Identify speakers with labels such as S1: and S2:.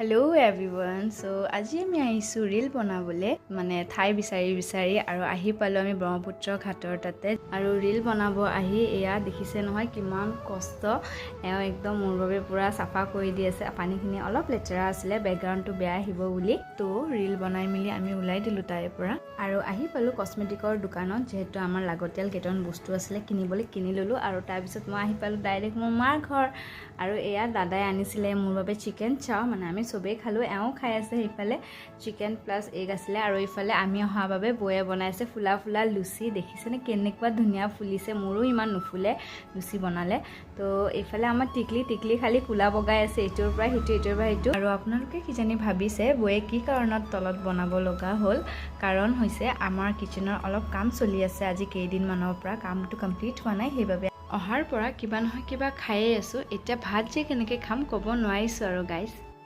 S1: hello everyone so আজি আমি আহিছো ৰিল বনাবলে মানে ঠাই বিচাৰি আৰু আহি পালো আমি ব্ৰহ্মপুত্ৰ ঘাটৰ তাতে আৰু ৰিল বনাব আহি এয়া দেখিছে নহয় কিমান কষ্ট একদম মোৰ বাবে পুৰা সাফা কৰি দি আছে পানীখিনি অলপ লেতেৰা আছিল বেকগ্ৰাউণ্ডটো বেয়া আহিব বুলি তো ৰিল বনাই মিলি আমি উলাই দিলো তাইৰ পৰা আৰু আহি পালো কসমেটিকৰ দোকানত যেহেতু আমাৰ লাগতিয়াল কেইটামান বস্তু আছিল কিনি ললো আৰু তাৰ পিছত মই আহি পালো ডাইৰেক্ট মোৰ মাৰ ঘৰ আৰু এয়া দাদাই আনিছিলে মোৰ বাবে চিকেন চাও মানে আমি সবে খালো এও খাই আছে ইফালে চিকেন প্লাস এগ আছিল আৰু ইফালে আমি অহা বাবে বয়ে বনাইছে ফুলা ফুলা লুচি দেখিছেনে কেনেকুৱা ধুনিয়া ফুলিছে মোৰো ইমান নুফুলে লুচি বনালে তো ইফালে আমাৰ টিকলি খালি কুলা বগাই আছে এটোৰ পৰা হিটো আৰু আপোনালোকে কি জানি ভাবিছে বয়ে কি কাৰণত তলত বনাব লগা হ'ল কাৰণ হৈছে আমাৰ কিচেনৰ অলপ কাম চলি আছে আজি কেইদিন মানৰ পৰা কামটো কমপ্লিট হোৱা নাই সেইবাবে অহাৰ পৰা কিবা নহয় কিবা খাইয়ে আছো এতিয়া ভাত যে কেনেকৈ খাম ক'ব নোৱাৰিছো আৰু গাইস